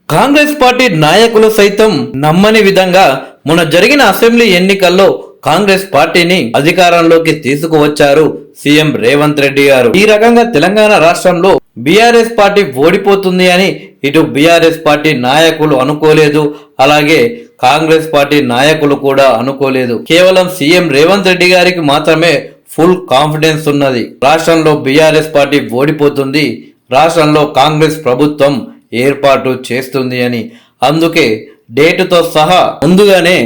Congress party నాయకులు సైతం నమ్మని విధంగా మొన్న జరిగిన అసెంబ్లీ ఎన్నికల్లో కాంగ్రెస్ పార్టీని అధికారంలోకి తీసుకువచ్చారు సీఎం రేవంత్ రెడ్డి గారు. ఈ రకంగా తెలంగాణ రాష్ట్రంలో బీఆర్ఎస్ పార్టీ ఓడిపోతుంది అని ఇటు బీఆర్ఎస్ పార్టీ నాయకులు అనుకోలేదు, అలాగే కాంగ్రెస్ పార్టీ నాయకులు కూడా అనుకోలేదు. కేవలం సీఎం రేవంత్ రెడ్డి గారికి మాత్రమే ఫుల్ కాన్ఫిడెన్స్ ఉన్నది. రాష్ట్రంలో బీఆర్ఎస్ పార్టీ ఓడిపోతుంది, రాష్ట్రంలో కాంగ్రెస్ ప్రభుత్వం ఏర్పాటు చేస్తుంది అని. అందుకే డేటుతో సహా ముందుగానే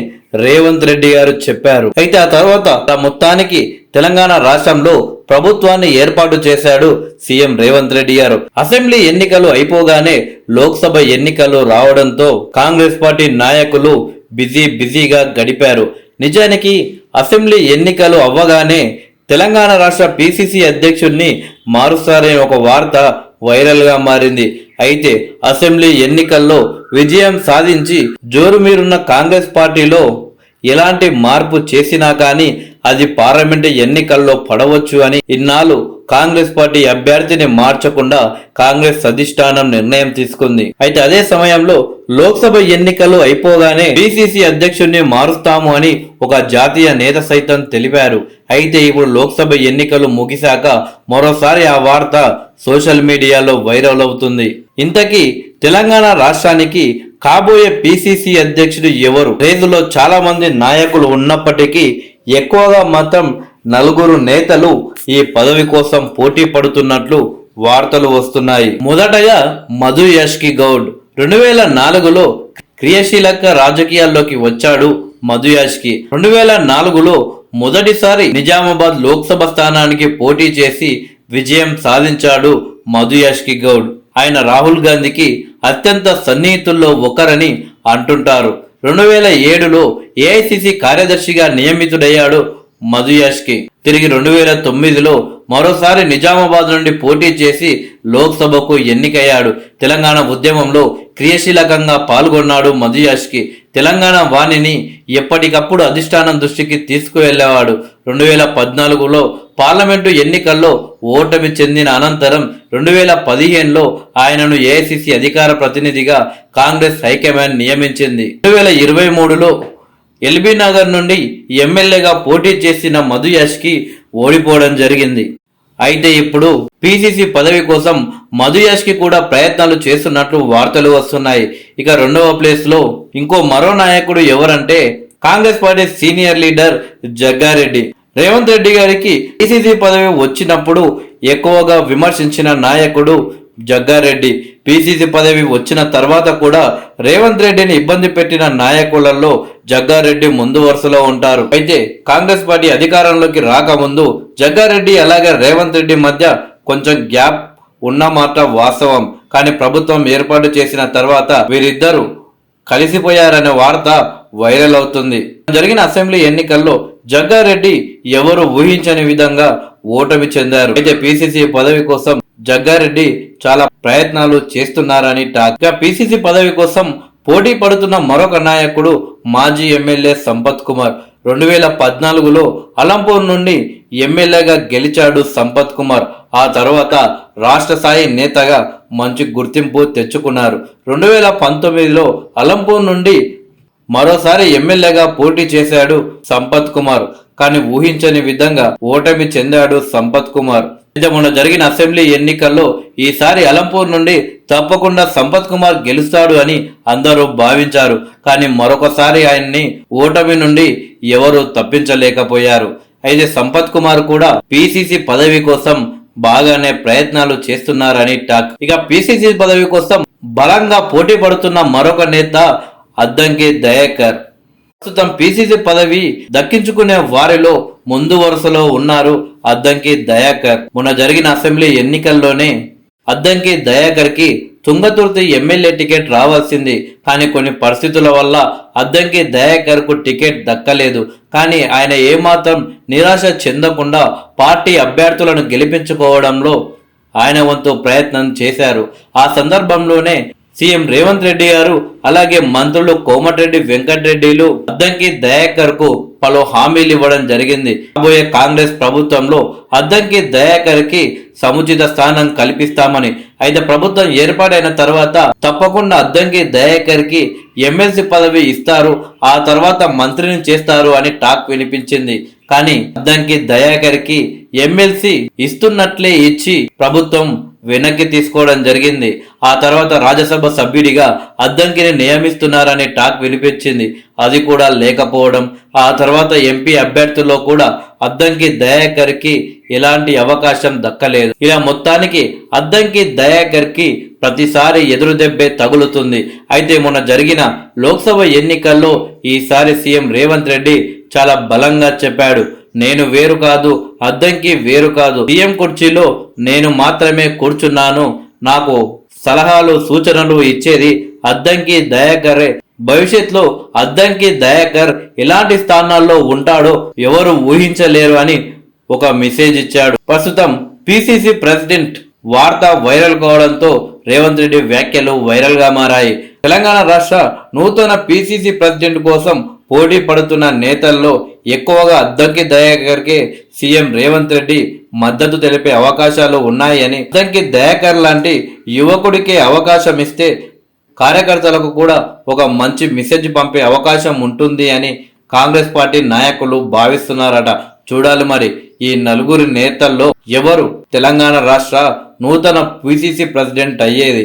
రేవంత్ రెడ్డి గారు చెప్పారు. అయితే ఆ తర్వాత మొత్తానికి తెలంగాణ రాష్ట్రంలో ప్రభుత్వాన్ని ఏర్పాటు చేశాడు సీఎం రేవంత్ రెడ్డి గారు. అసెంబ్లీ ఎన్నికలు అయిపోగానే లోక్సభ ఎన్నికలు రావడంతో కాంగ్రెస్ పార్టీ నాయకులు బిజీగా గడిపారు. నిజానికి అసెంబ్లీ ఎన్నికలు అవ్వగానే తెలంగాణ రాష్ట్ర పిసిసి అధ్యక్షుడిని మారుస్తారనే ఒక వార్త వైరల్ గా మారింది. అయితే అసెంబ్లీ ఎన్నికల్లో విజయం సాధించి జోరుమీరున్న కాంగ్రెస్ పార్టీలో ఎలాంటి మార్పు చేసినా కానీ అది పార్లమెంటు ఎన్నికల్లో పడవచ్చు అని ఇన్నాళ్ళు కాంగ్రెస్ పార్టీ అభ్యర్థిని మార్చకుండా కాంగ్రెస్ అధిష్టానం నిర్ణయం తీసుకుంది. అయితే అదే సమయంలో లోక్సభ ఎన్నికలు అయిపోగానే పిసిసి అధ్యక్షుడిని మారుస్తాము అని ఒక జాతీయ నేత సైతం తెలిపారు. అయితే ఇప్పుడు లోక్సభ ఎన్నికలు ముగిశాక మరోసారి ఆ వార్త సోషల్ మీడియాలో వైరల్ అవుతుంది. ఇంతకీ తెలంగాణ రాష్ట్రానికి కాబోయే పిసిసి అధ్యక్షుడు ఎవరు? రేసులో చాలా మంది నాయకులు ఉన్నప్పటికీ ఎక్కువగా మాత్రం నలుగురు నేతలు ఈ పదవి కోసం పోటీ పడుతున్నట్లు వార్తలు వస్తున్నాయి. మొదటగా మధు యాష్కి గౌడ్ 2004లో క్రియాశీలక రాజకీయాల్లోకి వచ్చాడు మధు యాష్కి. 2004లో మొదటిసారి నిజామాబాద్ లోక్సభ స్థానానికి పోటీ చేసి విజయం సాధించాడు మధు యాష్కి గౌడ్. ఆయన రాహుల్ గాంధీకి అత్యంత సన్నిహితుల్లో ఒకరని అంటుంటారు. 2007లో ఏఐసిసి కార్యదర్శిగా నియమితుడయ్యాడు మధు యాష్కి. తిరిగి 2009లో మరోసారి నిజామాబాద్ నుండి పోటీ చేసి లోక్సభకు ఎన్నికయ్యాడు. తెలంగాణ ఉద్యమంలో క్రియాశీలకంగా పాల్గొన్నాడు మధు యాష్కి. తెలంగాణ వాణిని ఎప్పటికప్పుడు అధిష్టానం దృష్టికి తీసుకువెళ్లేవాడు. 2014లో పార్లమెంటు ఎన్నికల్లో ఓటమి చెందిన అనంతరం 2015లో ఆయనను ఏఐసిసి అధికార ప్రతినిధిగా కాంగ్రెస్ హైకమాండ్ నియమించింది. 2023లో ఎల్బీ నగర్ నుండి ఎమ్మెల్యేగా పోటీ చేసిన మధు యాష్కి ఓడిపోవడం జరిగింది. అయితే ఇప్పుడు పిసిసి పదవి కోసం మధు యాష్కి కూడా ప్రయత్నాలు చేస్తున్నట్లు వార్తలు వస్తున్నాయి. ఇక రెండవ ప్లేస్ లో మరో నాయకుడు ఎవరంటే Congress party senior leader Jaggareddy. Revanth Reddy గారికి పిసిసి పదవి వచ్చినప్పుడు ఎక్కువగా విమర్శించిన నాయకుడు జగ్గారెడ్డి. పిసిసి పదవి వచ్చిన తర్వాత కూడా రేవంత్ రెడ్డిని ఇబ్బంది పెట్టిన నాయకులలో జగ్గారెడ్డి ముందు వరుసలో ఉంటారు. అయితే కాంగ్రెస్ పార్టీ అధికారంలోకి రాకముందు జగ్గారెడ్డి అలాగే రేవంత్ రెడ్డి మధ్య కొంచెం గ్యాప్ ఉన్నమాట వాస్తవం. కానీ ప్రభుత్వం ఏర్పాటు చేసిన తర్వాత వీరిద్దరూ కలిసిపోయారనే వార్త వైరల్ అవుతుంది. జరిగిన అసెంబ్లీ ఎన్నికల్లో జగ్గారెడ్డి ఎవరు ఊహించని విధంగా ఓటమి చెందారు. అయితే పిసిసి పదవి కోసం జగ్గారెడ్డి చాలా ప్రయత్నాలు చేస్తున్నారని టాక్. పిసిసి పదవి కోసం పోటీ పడుతున్న మరొక నాయకుడు మాజీ ఎమ్మెల్యే సంపత్ కుమార్. 2014లో అలంపూర్ నుండి ఎమ్మెల్యేగా గెలిచాడు సంపత్ కుమార్. ఆ తర్వాత రాష్ట్ర స్థాయి నేతగా మంచి గుర్తింపు తెచ్చుకున్నారు. 2019లో అలంపూర్ నుండి మరోసారి ఎమ్మెల్యేగా పోటీ చేశాడు సంపత్ కుమార్. కానీ ఊహించని విధంగా ఓటమి చెందాడు సంపత్ కుమార్. అయితే మొన్న జరిగిన అసెంబ్లీ ఎన్నికల్లో ఈసారి అలంపూర్ నుండి తప్పకుండా సంపత్ కుమార్ గెలుస్తాడు అని అందరూ భావించారు. కానీ మరొకసారి ఆయన్ని ఓటమి నుండి ఎవరు తప్పించలేకపోయారు. అయితే సంపత్ కుమార్ కూడా పిసిసి పదవి కోసం బాగానే ప్రయత్నాలు చేస్తున్నారని టాక్. ఇక పిసిసి పదవి కోసం బలంగా పోటీ పడుతున్న మరొక నేత అద్దంకి దయాకర్. ప్రస్తుతం పిసిసి పదవి దక్కించుకునే వారిలో ముందు వరుసలో ఉన్నారు అద్దంకి దయాకర్. మొన్న జరిగిన అసెంబ్లీ ఎన్నికల్లోనే అద్దంకి దయాకర్ కి తుంగతుర్తి ఎమ్మెల్యే టికెట్ రావాల్సింది. కానీ కొన్ని పరిస్థితుల వల్ల అద్దంకి దయాకర్ కు టికెట్ దక్కలేదు. కానీ ఆయన ఏమాత్రం నిరాశ చెందకుండా పార్టీ అభ్యర్థులను గెలిపించుకోవడంలో ఆయన వంతు ప్రయత్నం చేశారు. ఆ సందర్భంలోనే సీఎం రేవంత్ రెడ్డి గారు అలాగే మంత్రులు కోమటిరెడ్డి వెంకటరెడ్డిలు అద్దంకి దయాకర్ కు పలు హామీలు ఇవ్వడం జరిగింది. రాబోయే కాంగ్రెస్ ప్రభుత్వంలో అద్దంకి దయాకర్కి సముచిత స్థానం కల్పిస్తామని, అయితే ప్రభుత్వం ఏర్పాటైన తర్వాత తప్పకుండా అద్దంకి దయాకర్కి ఎమ్మెల్సీ పదవి ఇస్తారు, ఆ తర్వాత మంత్రిని చేస్తారు అని టాక్ వినిపించింది. కానీ అద్దంకి దయాకర్కి ఎమ్మెల్సీ ఇస్తున్నట్లే ఇచ్చి ప్రభుత్వం వెనక్కి తీసుకోవడం జరిగింది. ఆ తర్వాత రాజ్యసభ సభ్యుడిగా అద్దంకిని నియమిస్తున్నారని టాక్ వినిపించింది, అది కూడా లేకపోవడం. ఆ తర్వాత ఎంపీ అభ్యర్థుల్లో కూడా అద్దంకి దయాకర్కి ఎలాంటి అవకాశం దక్కలేదు. ఇలా మొత్తానికి అద్దంకి దయాకర్కి ప్రతిసారి ఎదురు దెబ్బే తగులుతుంది. అయితే మొన్న జరిగిన లోక్సభ ఎన్నికల్లో ఈసారి సీఎం రేవంత్ రెడ్డి చాలా బలంగా చెప్పాడు, నేను వేరు కాదు, అద్దంకి వేరు కాదు, సీఎం కుర్చీలో నేను మాత్రమే కూర్చున్నాను, నాకు సలహాలు సూచనలు ఇచ్చేది అద్దంకి దయాకరే, భవిష్యత్తులో అద్దంకి దయాకర్ ఎలాంటి స్థానాల్లో ఉంటాడో ఎవరు ఊహించలేరు అని ఒక మెసేజ్ ఇచ్చాడు. ప్రస్తుతం పిసిసి ప్రెసిడెంట్ వార్త వైరల్ కావడంతో రేవంత్ రెడ్డి వ్యాఖ్యలు వైరల్ గా మారాయి. తెలంగాణ రాష్ట్ర నూతన పిసిసి ప్రెసిడెంట్ కోసం పోటీ పడుతున్న నేతల్లో ఎక్కువగా అద్దంకి దయాకర్కి సీఎం రేవంత్ రెడ్డి మద్దతు తెలిపే అవకాశాలు ఉన్నాయని, అద్దంకి దయాకర్ లాంటి యువకుడికి అవకాశం ఇస్తే కార్యకర్తలకు కూడా ఒక మంచి మెసేజ్ పంపే అవకాశం ఉంటుంది అని కాంగ్రెస్ పార్టీ నాయకులు భావిస్తున్నారట. చూడాలి మరి ఈ నలుగురు నేతల్లో ఎవరు తెలంగాణ రాష్ట్ర నూతన పిసిసి ప్రెసిడెంట్ అయ్యేది.